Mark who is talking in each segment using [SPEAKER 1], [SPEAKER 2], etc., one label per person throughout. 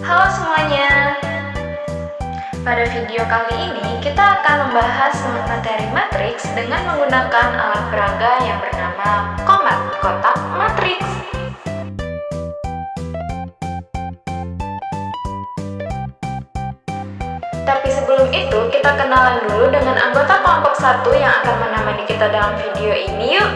[SPEAKER 1] Halo semuanya. Pada video kali ini kita akan membahas materi matriks dengan menggunakan alat peraga yang bernama komat kotak matriks. Tapi sebelum itu kita kenalan dulu dengan anggota kelompok 1 yang akan menemani kita dalam video ini yuk.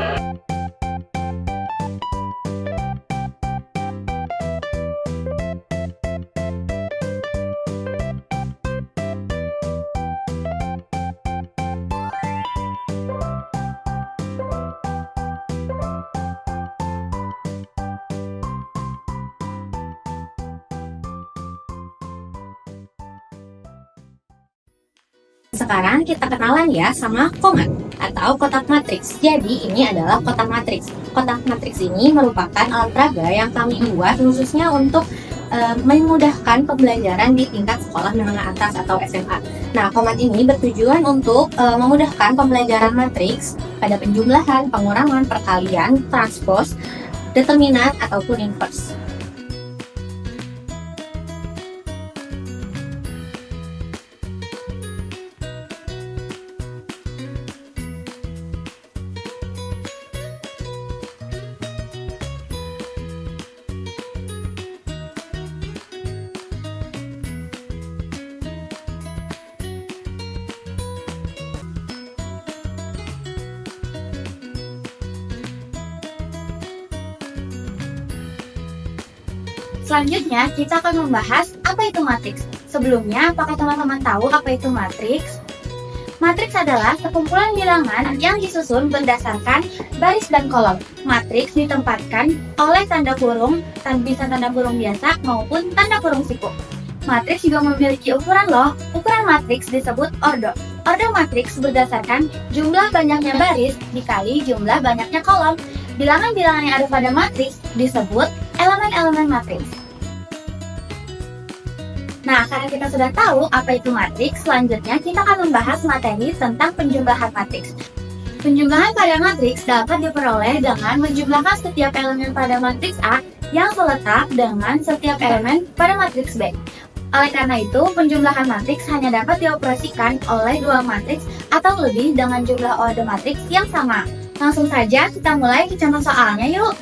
[SPEAKER 2] Sekarang kita kenalan ya sama komat atau kotak matriks. Jadi ini adalah kotak matriks. Kotak matriks ini merupakan alat peraga yang kami buat khususnya untuk memudahkan pembelajaran di tingkat sekolah menengah atas atau SMA. Nah, komat ini bertujuan untuk memudahkan pembelajaran matriks pada penjumlahan, pengurangan, perkalian, transpose, determinant ataupun inverse.
[SPEAKER 3] Selanjutnya, kita akan membahas apa itu matriks. Sebelumnya, apakah teman-teman tahu apa itu matriks? Matriks adalah sekumpulan bilangan yang disusun berdasarkan baris dan kolom. Matriks ditempatkan oleh tanda kurung, bisa tanda kurung biasa maupun tanda kurung siku. Matriks juga memiliki ukuran loh. Ukuran matriks disebut ordo. Ordo matriks berdasarkan jumlah banyaknya baris dikali jumlah banyaknya kolom. Bilangan-bilangan yang ada pada matriks disebut elemen-elemen matriks. Nah, karena kita sudah tahu apa itu matriks, selanjutnya kita akan membahas materi tentang penjumlahan matriks. Penjumlahan pada matriks dapat diperoleh dengan menjumlahkan setiap elemen pada matriks A yang seletak dengan setiap elemen pada matriks B. Oleh karena itu, penjumlahan matriks hanya dapat dioperasikan oleh dua matriks atau lebih dengan jumlah ordo matriks yang sama. Langsung saja kita mulai ke contoh soalnya yuk.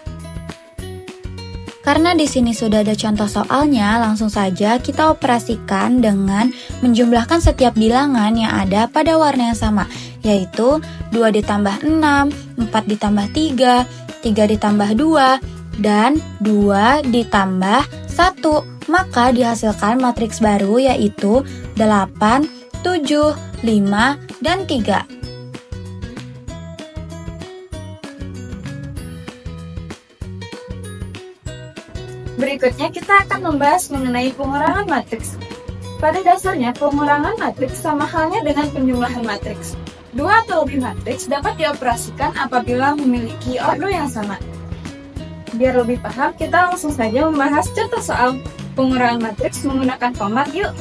[SPEAKER 4] Karena di sini sudah ada contoh soalnya, langsung saja kita operasikan dengan menjumlahkan setiap bilangan yang ada pada warna yang sama, yaitu 2 ditambah 6, 4 ditambah 3, 3 ditambah 2, dan 2 ditambah 1. Maka dihasilkan matriks baru yaitu 8, 7, 5, dan 3.
[SPEAKER 1] Berikutnya kita akan membahas mengenai pengurangan matriks. Pada dasarnya, pengurangan matriks sama halnya dengan penjumlahan matriks. Dua atau lebih matriks dapat dioperasikan apabila memiliki ordo yang sama. Biar lebih paham, kita langsung saja membahas contoh soal pengurangan matriks menggunakan komat yuk.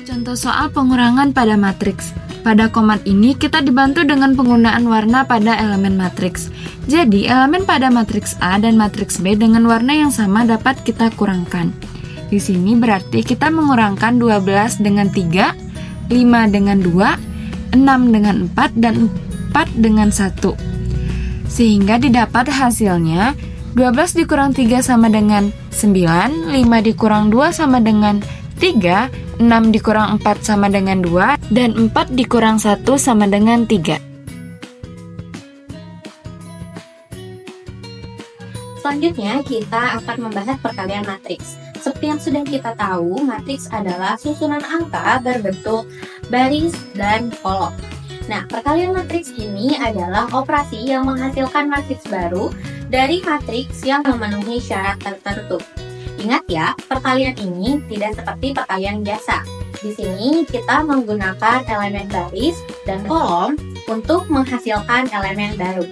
[SPEAKER 5] Contoh soal pengurangan pada matriks. Pada komat ini kita dibantu dengan penggunaan warna pada elemen matriks. Jadi, elemen pada matriks A dan matriks B dengan warna yang sama dapat kita kurangkan. Di sini berarti kita mengurangkan 12 dengan 3, 5 dengan 2, 6 dengan 4, dan 4 dengan 1. Sehingga didapat hasilnya 12 dikurang 3 sama dengan 9, 5 dikurang 2 sama dengan 3, 6 dikurang 4 sama dengan 2, dan 4 dikurang 1 sama dengan 3.
[SPEAKER 2] Selanjutnya, kita akan membahas perkalian matriks. Seperti yang sudah kita tahu, matriks adalah susunan angka berbentuk baris dan kolom. Nah, perkalian matriks ini adalah operasi yang menghasilkan matriks baru dari matriks yang memenuhi syarat tertentu. Ingat ya, perkalian ini tidak seperti perkalian biasa. Di sini kita menggunakan elemen baris dan kolom untuk menghasilkan elemen baru.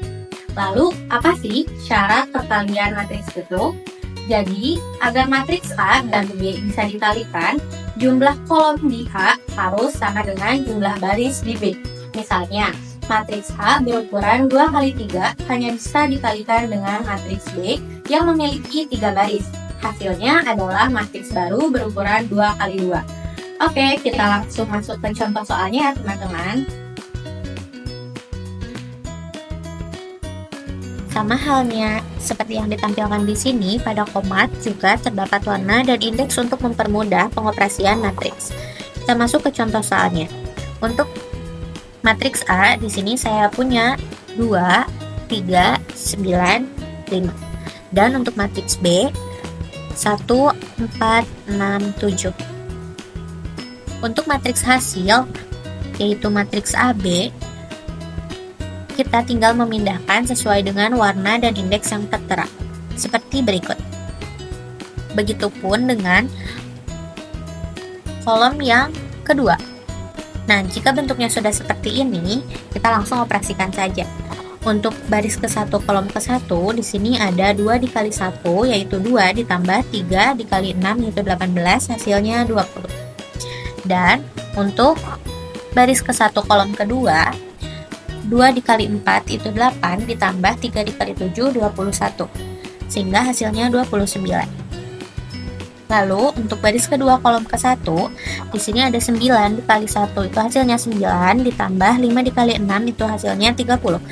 [SPEAKER 2] Lalu, apa sih syarat perkalian matriks itu? Jadi, agar matriks A dan B bisa dikalikan, jumlah kolom di H harus sama dengan jumlah baris di B. Misalnya, Matriks A berukuran 2 kali 3 hanya bisa dikalikan dengan matriks B yang memiliki 3 baris. Hasilnya adalah matriks baru berukuran 2 kali 2. Oke, kita langsung masuk ke contoh soalnya ya teman-teman. Sama halnya seperti yang ditampilkan di sini, pada komat juga terdapat warna dan indeks untuk mempermudah pengoperasian matriks. Kita masuk ke contoh soalnya. Untuk matriks A, di sini saya punya 2, 3, 9, 5. Dan untuk matriks B, 1, 4, 6, 7. Untuk matriks hasil, yaitu matriks AB, kita tinggal memindahkan sesuai dengan warna dan indeks yang tertera, seperti berikut. Begitupun dengan kolom yang kedua. Nah, jika bentuknya sudah seperti ini, kita langsung operasikan saja. Untuk baris ke-1 kolom ke-1, di sini ada 2 dikali 1, yaitu 2 ditambah 3 dikali 6, yaitu 18, hasilnya 20. Dan untuk baris ke-1 kolom kedua, 2 dikali 4 itu 8, ditambah 3 dikali 7, 21. Sehingga hasilnya 29. Lalu, untuk baris kedua kolom ke-1, di sini ada 9 dikali 1, itu hasilnya 9, ditambah 5 dikali 6, itu hasilnya 30.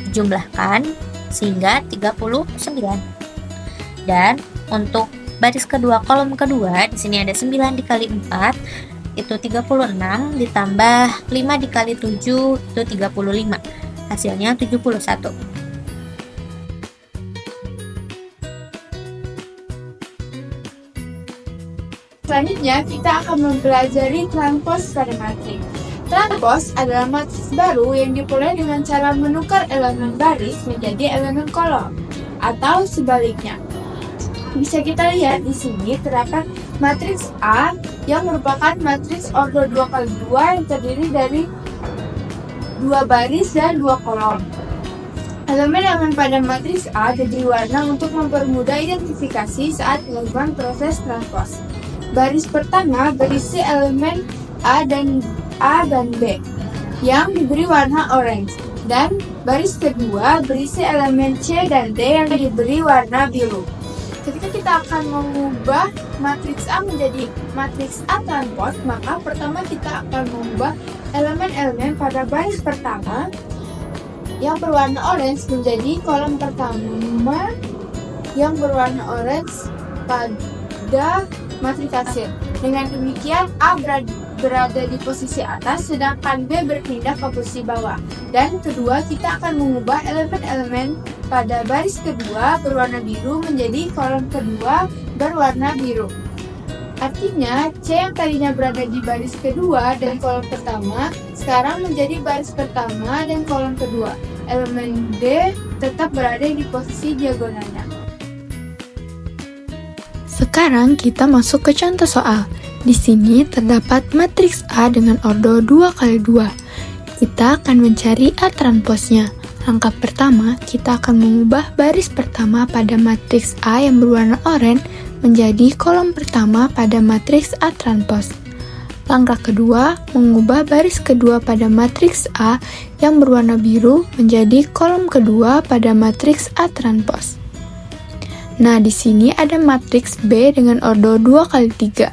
[SPEAKER 2] Dijumlahkan, sehingga 39. Dan, untuk baris kedua kolom kedua, di sini ada 9 dikali 4, itu 36, ditambah 5 dikali 7, itu 35. Hasilnya 71.
[SPEAKER 1] Selanjutnya, kita akan mempelajari transpose pada matriks. Transpose adalah matriks baru yang diperoleh dengan cara menukar elemen baris menjadi elemen kolom, atau sebaliknya. Bisa kita lihat di sini terdapat matriks A yang merupakan matriks ordo 2x2 yang terdiri dari 2 baris dan 2 kolom. Elemen-elemen pada matriks A diberi warna untuk mempermudah identifikasi saat melakukan proses transpose. Baris pertama berisi elemen A dan B yang diberi warna orange, dan baris kedua berisi elemen C dan D yang diberi warna biru. Ketika kita akan mengubah matriks A menjadi matriks A transpose, maka pertama kita akan mengubah elemen-elemen pada baris pertama yang berwarna orange menjadi kolom pertama yang berwarna orange pada matriks hasil. Dengan demikian, A berada di posisi atas, sedangkan B berpindah ke posisi bawah. Dan kedua, kita akan mengubah elemen-elemen pada baris kedua berwarna biru menjadi kolom kedua berwarna biru. Artinya, C yang tadinya berada di baris kedua dan kolom pertama, sekarang menjadi baris pertama dan kolom kedua. Elemen D tetap berada di posisi diagonalnya.
[SPEAKER 6] Sekarang kita masuk ke contoh soal. Di sini terdapat matriks A dengan ordo 2x2. Kita akan mencari A transposnya. Langkah pertama, kita akan mengubah baris pertama pada matriks A yang berwarna oranye menjadi kolom pertama pada matriks A transpose. Langkah kedua, mengubah baris kedua pada matriks A yang berwarna biru menjadi kolom kedua pada matriks A transpose. Nah, di sini ada matriks B dengan ordo 2x3.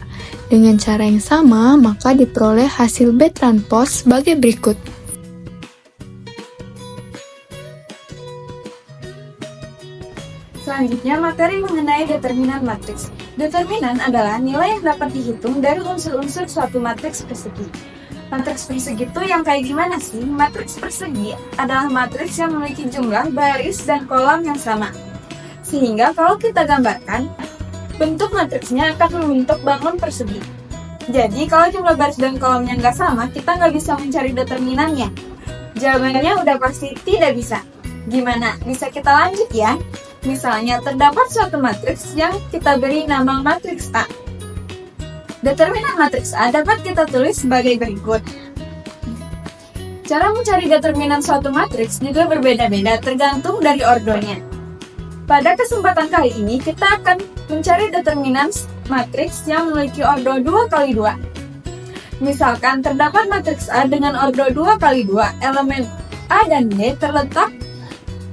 [SPEAKER 6] Dengan cara yang sama, maka diperoleh hasil B transpose sebagai berikut.
[SPEAKER 1] Selanjutnya, materi mengenai determinan matriks. Determinan adalah nilai yang dapat dihitung dari unsur-unsur suatu matriks persegi. Matriks persegi itu yang kayak gimana sih? Matriks persegi adalah matriks yang memiliki jumlah baris dan kolom yang sama. Sehingga kalau kita gambarkan, bentuk matriksnya akan membentuk bangun persegi. Jadi kalau jumlah baris dan kolomnya nggak sama, kita nggak bisa mencari determinannya. Jawabannya udah pasti tidak bisa. Gimana? Bisa kita lanjut ya? Misalnya, terdapat suatu matriks yang kita beri nama matriks A. Determinan matriks A dapat kita tulis sebagai berikut. Cara mencari determinan suatu matriks juga berbeda-beda tergantung dari ordonya. Pada kesempatan kali ini, kita akan mencari determinan matriks yang memiliki ordo 2x2. Misalkan, terdapat matriks A dengan ordo 2x2, elemen A dan D terletak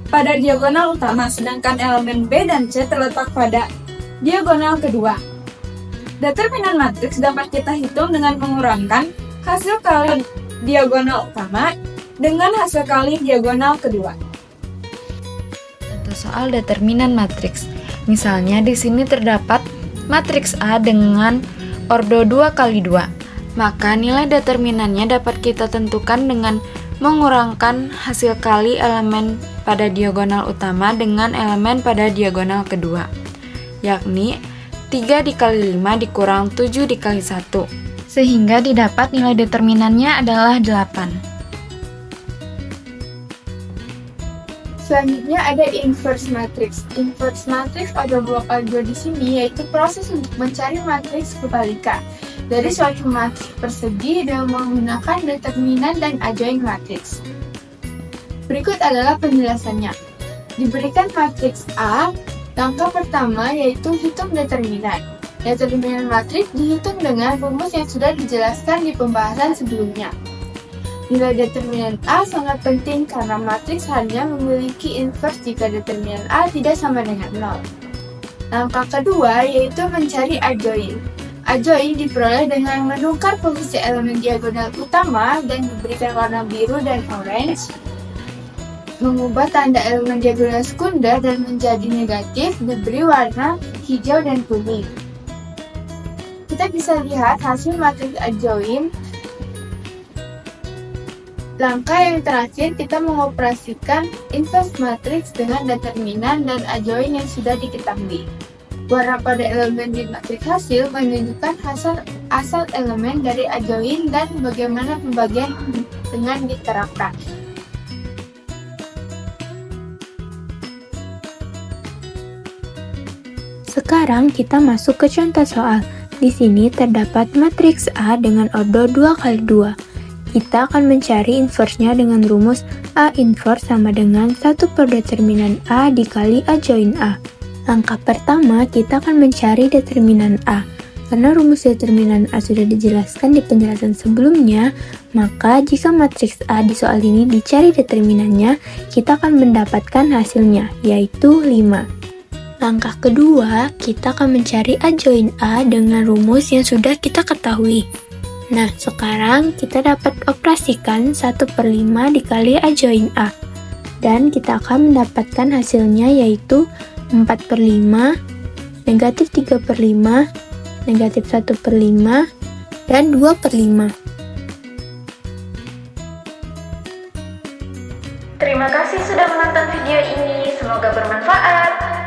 [SPEAKER 1] pada diagonal utama, sedangkan elemen B dan C terletak pada diagonal kedua. Determinan matriks dapat kita hitung dengan mengurangkan hasil kali diagonal utama dengan hasil kali diagonal kedua.
[SPEAKER 5] Contoh soal determinan matriks. Misalnya di sini terdapat matriks A dengan ordo 2 kali 2. Maka nilai determinannya dapat kita tentukan dengan mengurangkan hasil kali elemen pada diagonal utama dengan elemen pada diagonal kedua, yakni 3 dikali 5 dikurang 7 dikali 1, sehingga didapat nilai determinannya adalah 8.
[SPEAKER 1] Selanjutnya ada inverse matrix. Inverse matrix ada 2 kali 2 di sini, yaitu proses untuk mencari matriks kebalikan dari suatu matriks persegi dengan menggunakan determinan dan adjoint matrix. Berikut adalah penjelasannya. Diberikan matriks A, langkah pertama yaitu hitung determinan. Determinan matriks dihitung dengan rumus yang sudah dijelaskan di pembahasan sebelumnya. Nilai determinan A sangat penting karena matriks hanya memiliki inverse jika determinan A tidak sama dengan 0. Langkah kedua yaitu mencari adjoint. Adjoint diperoleh dengan menukar posisi elemen diagonal utama dan diberikan warna biru dan orange, mengubah tanda elemen diagonal sekunder dan menjadi negatif diberi warna hijau dan kuning. Kita bisa lihat hasil matriks adjoint. Langkah yang terakhir, kita mengoperasikan inverse matrix dengan determinan dan adjoint yang sudah diketahui. Warna pada elemen di matriks hasil menunjukkan asal elemen dari adjoint dan bagaimana pembagian dengan diterapkan.
[SPEAKER 6] Sekarang kita masuk ke contoh soal. Di sini terdapat matriks A dengan ordo 2 kali 2. Kita akan mencari inverse-nya dengan rumus A inverse sama dengan 1 per determinan A dikali adjoint A. Langkah pertama, kita akan mencari determinan A. Karena rumus determinan A sudah dijelaskan di penjelasan sebelumnya, maka jika matriks A di soal ini dicari determinannya, kita akan mendapatkan hasilnya, yaitu 5. Langkah kedua, kita akan mencari adjoint A dengan rumus yang sudah kita ketahui. Nah, sekarang kita dapat operasikan 1 per 5 dikali adjoint A. Dan kita akan mendapatkan hasilnya yaitu 4 per 5, negatif 3 per 5, negatif 1 per 5, dan 2 per 5.
[SPEAKER 4] Terima kasih sudah menonton video ini, semoga bermanfaat.